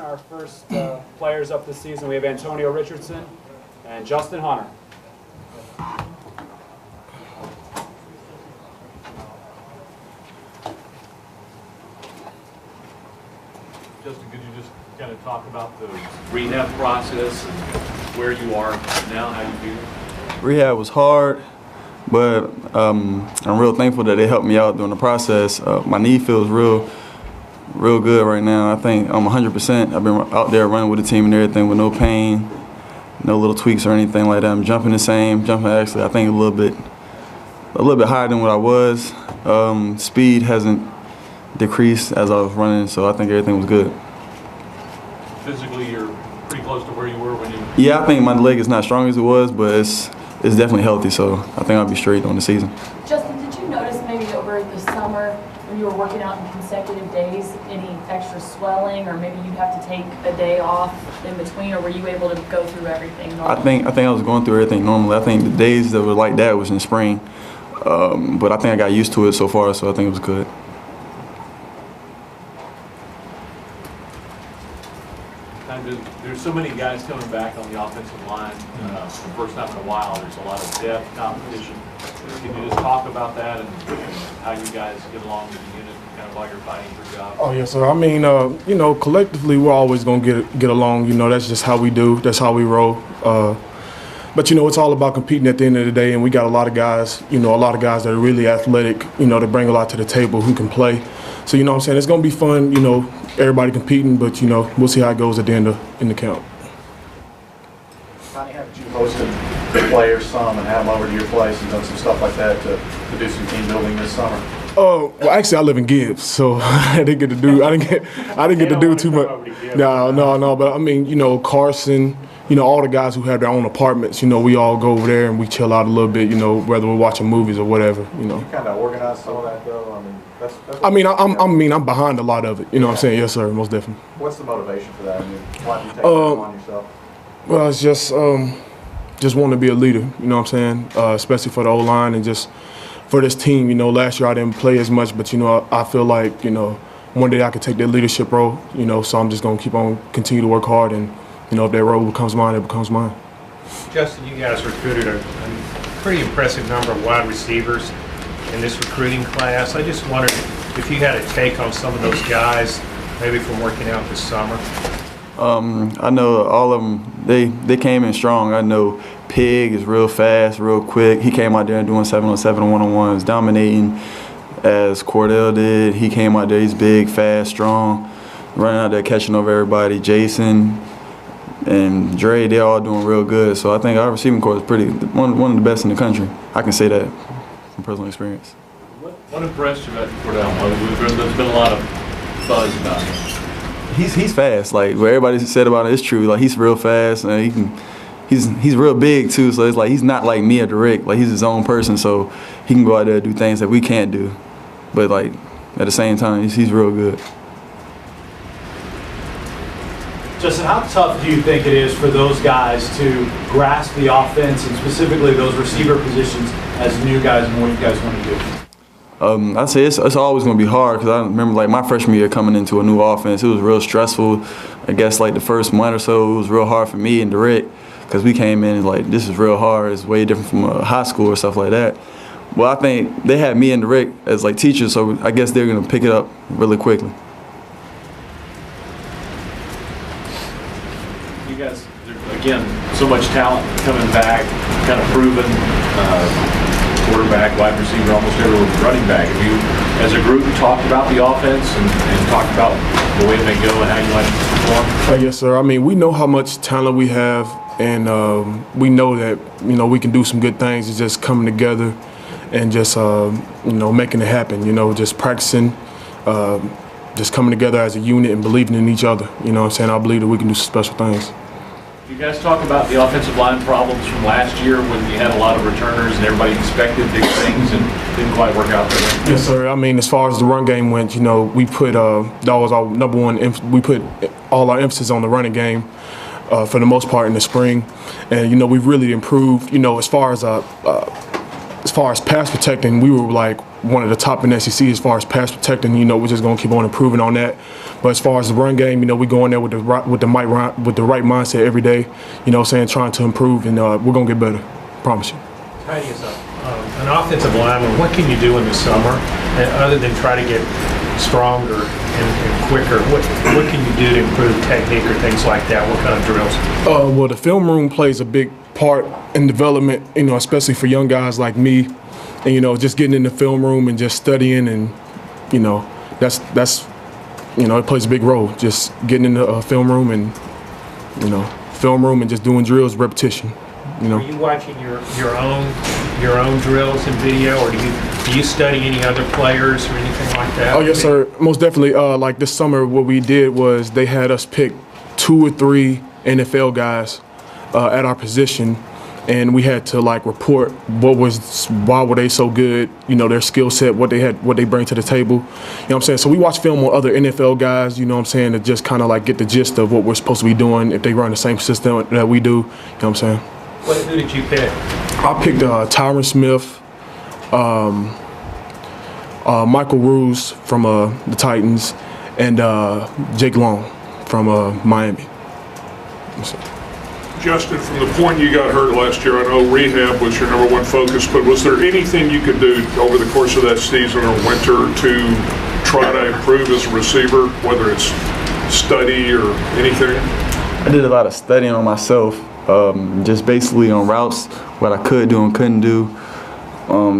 our first players up this season. We have Antonio Richardson and Justin Hunter. Justin, could you just kind of talk about the rehab process and where you are now, how you feel? Rehab was hard, but I'm real thankful that they helped me out during the process. My knee feels real good right now. I think I'm 100%. I've been out there running with the team and everything with no pain, no little tweaks or anything like that. I'm jumping the same, jumping actually I think a little bit higher than what I was. Speed hasn't decreased as I was running, so I think everything was good. Physically, you're pretty close to where you were when you... Yeah, I think my leg is not as strong as it was, but it's definitely healthy, so I think I'll be straight on the season. Justin, did you notice maybe over the summer when you were working out in consecutive days any extra swelling, or maybe you'd have to take a day off in between, or were you able to go through everything normally? I think I was going through everything normally. I think the days that were like that was in spring, but I think I got used to it so far, so I think it was good. There's so many guys coming back on the offensive line for the first time in a while. There's a lot of depth, competition. Can you just talk about that and how you guys get along with the unit kind of while you're fighting for jobs? Oh, yes, sir. I mean, you know, collectively we're always going to get along. You know, that's just how we do. That's how we roll. But, you know, it's all about competing at the end of the day, and we got a lot of guys, you know, that are really athletic, you know, that bring a lot to the table who can play. So, you know what I'm saying, it's going to be fun, you know, everybody competing, but, you know, we'll see how it goes at the end in the camp. How have you hosted the players some and have them over to your place and done some stuff like that to do some team building this summer? Oh, well, actually, I live in Gibbs, so I didn't get to do too much. No, but I mean, you know, Carson, you know, all the guys who have their own apartments, you know, we all go over there and we chill out a little bit, you know, whether we're watching movies or whatever, you know. You kind of organize some of that, though. I mean, I'm behind a lot of it. You know what I'm saying? Yes, sir, most definitely. What's the motivation for that? I mean, why do you take that on yourself? Well, it's just want to be a leader. You know what I'm saying? Especially for the O-line and just for this team. You know, last year I didn't play as much, but you know, I feel like, you know, one day I could take that leadership role. You know, so I'm just gonna continue to work hard, and you know, if that role becomes mine, it becomes mine. Justin, you guys recruited a pretty impressive number of wide receivers in this recruiting class. I just wondered if you had a take on some of those guys, maybe from working out this summer. I know all of them, they came in strong. I know Pig is real fast, real quick. He came out there and doing 7-on-7 one-on-ones, dominating as Cordell did. He came out there, he's big, fast, strong, running out there catching over everybody. Jason and Dre, they're all doing real good. So I think our receiving corps is one of the best in the country. I can say that from personal experience. What impressed you about Cordell? There's been a lot of buzz about him. He's fast. Like what everybody said about it is true. Like he's real fast, and he's real big too. So it's like he's not like me or Rick. Like he's his own person, so he can go out there and do things that we can't do. But like at the same time, he's real good. Justin, how tough do you think it is for those guys to grasp the offense and specifically those receiver positions as new guys and what you guys want to do? I'd say it's always going to be hard because I remember like my freshman year coming into a new offense. It was real stressful. I guess like the first month or so, it was real hard for me and Derek because we came in and like this is real hard. It's way different from high school or stuff like that. Well, I think they had me and Derek as like teachers, so I guess they're going to pick it up really quickly. You guys, again, so much talent coming back, kind of proven. Quarterback, wide receiver, almost every running back. Have you, as a group, talked about the offense and talked about the way it may go and how you like to perform? Yes, sir. I mean, we know how much talent we have, and we know that, you know, we can do some good things. It's just coming together and just, you know, making it happen. You know, just practicing, just coming together as a unit and believing in each other. You know what I'm saying? I believe that we can do some special things. You guys talk about the offensive line problems from last year when you had a lot of returners and everybody expected big things and didn't quite work out that way. Yes, sir. I mean, as far as the run game went, you know, we put that was our number one. We put all our emphasis on the running game for the most part in the spring, and you know, we've really improved. You know, as far as as far as pass protecting, we were like one of the top in the SEC as far as pass protecting. You know, we're just gonna keep on improving on that. But as far as the run game, you know, we go in there with the right mindset every day. You know, saying trying to improve, and we're gonna get better. Promise you. Heidi, as an offensive lineman, what can you do in the summer other than try to get stronger and quicker? What can you do to improve technique or things like that? What kind of drills? Well, the film room plays a big part in development, you know, especially for young guys like me. And, you know, just getting in the film room and just studying, and, you know, that's you know, it plays a big role. Just getting in the film room and, you know, just doing drills, repetition. You know. Are you watching your own drills and video, or do you study any other players or anything like that? Oh yes, sir. Most definitely. Like this summer, what we did was they had us pick 2 or 3 NFL guys at our position, and we had to like report why were they so good, you know, their skill set, what they bring to the table. You know what I'm saying? So we watch film on other NFL guys, you know what I'm saying, to just kind of like get the gist of what we're supposed to be doing if they run the same system that we do. You know what I'm saying? Who did you pick? I picked Tyron Smith, Michael Ruse from the Titans, and Jake Long from Miami. Justin, from the point you got hurt last year, I know rehab was your #1 focus, but was there anything you could do over the course of that season or winter to try to improve as a receiver, whether it's study or anything? I did a lot of studying on myself, just basically on routes, what I could do and couldn't do.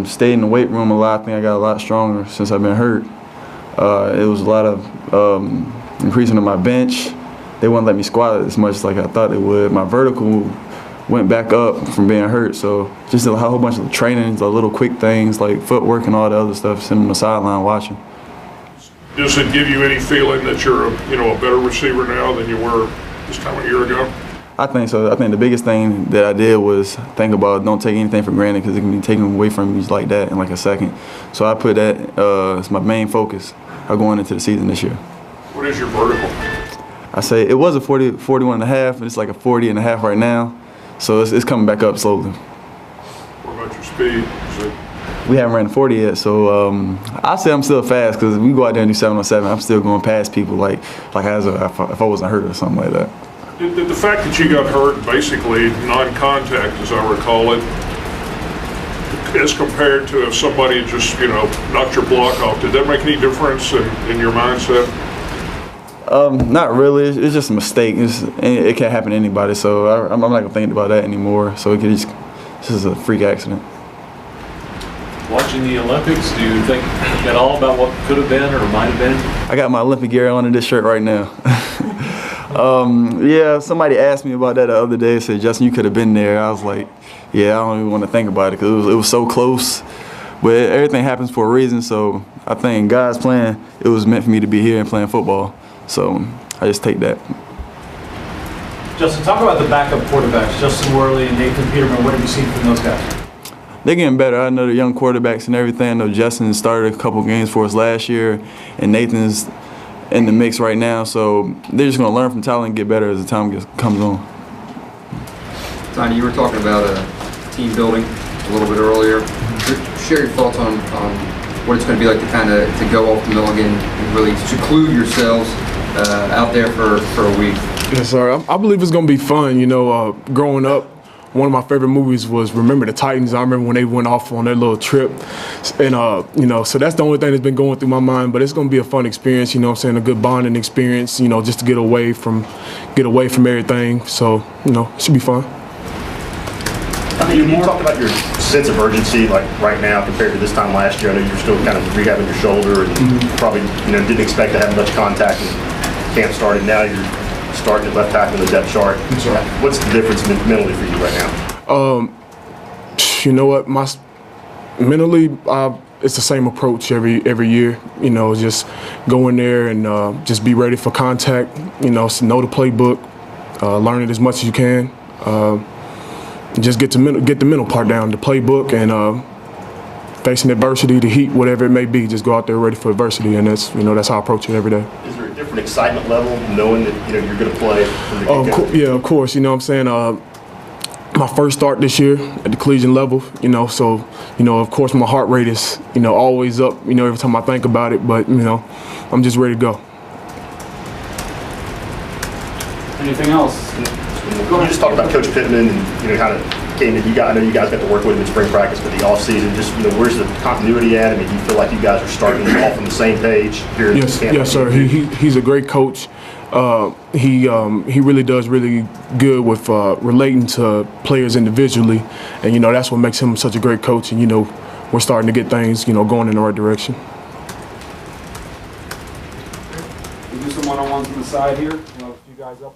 Stayed in the weight room a lot. I think I got a lot stronger since I've been hurt. It was a lot of increasing of my bench. They wouldn't let me squat as much like I thought they would. My vertical went back up from being hurt. So just a whole bunch of training, the little quick things like footwork and all the other stuff, sitting on the sideline watching. Does it give you any feeling that you're a better receiver now than you were this time a year ago? I think so. I think the biggest thing that I did was think about don't take anything for granted, because it can be taken away from you like that in like a second. So I put that as my main focus going into the season this year. What is your vertical? I say it was a 41 and a half, and it's like a 40 and a half right now. So it's coming back up slowly. What about your speed? We haven't ran 40 yet, so I say I'm still fast, because we go out there and do 7-on-7. I'm still going past people like if I wasn't hurt or something like that. Did the fact that you got hurt, basically non-contact, as I recall it, as compared to if somebody just knocked your block off, did that make any difference in your mindset? Not really. It's just a mistake. It can't happen to anybody, so I'm not gonna think about that anymore. So this is a freak accident. Watching the Olympics, do you think at all about what could have been or might have been? I got my Olympic gear on in this shirt right now. Yeah, somebody asked me about that the other day. Said, Justin, you could have been there. I was like, yeah, I don't even want to think about it, because it was so close. But everything happens for a reason, so I think God's plan, it was meant for me to be here and playing football. So I just take that. Justin, talk about the backup quarterbacks, Justin Worley and Nathan Peterman. What have you seen from those guys? They're getting better. I know the young quarterbacks and everything. I know Justin started a couple games for us last year, and Nathan's in the mix right now. So they're just going to learn from talent and get better as the time comes on. Tiny, you were talking about team building a little bit earlier. Share your thoughts on what it's going to be like to go off the mill again and really seclude yourselves out there for a week. Yes, sir. I believe it's going to be fun. Growing up, one of my favorite movies was Remember the Titans. I remember when they went off on their little trip. And, so that's the only thing that's been going through my mind. But it's going to be a fun experience, a good bonding experience, just to get away from everything. So, it should be fun. I mean, you talked about your sense of urgency, like right now compared to this time last year. I know you're still kind of rehabbing your shoulder and probably, didn't expect to have much contact when camp started. Now you're starting at left tackle in the depth chart. What's the difference mentally for you right now? You know what? Mentally, it's the same approach every year. Just go in there and just be ready for contact. Know the playbook, learn it as much as you can. Just get the mental part down, the playbook, and facing adversity, the heat, whatever it may be. Just go out there ready for adversity, and that's how I approach it every day. Is there a different excitement level knowing that you're going to play? Yeah, of course. You know what I'm saying? my first start this year at the collegiate level, you know, so, you know, of course my heart rate is, you know, always up, you know, every time I think about it, but, you know, I'm just ready to go. Anything else? You just talked about Coach Pittman and, you know, kind of came in, I know you guys got to work with him in spring practice, but the offseason, just, you know, where's the continuity at? I mean, do you feel like you guys are starting off on the same page here in Yes, camp? yes, sir. He's a great coach. He really does really good with relating to players individually, and you know that's what makes him such a great coach. And you know we're starting to get things, you know, going in the right direction. We'll do some one-on-ones on the side here. We'll have a few guys up.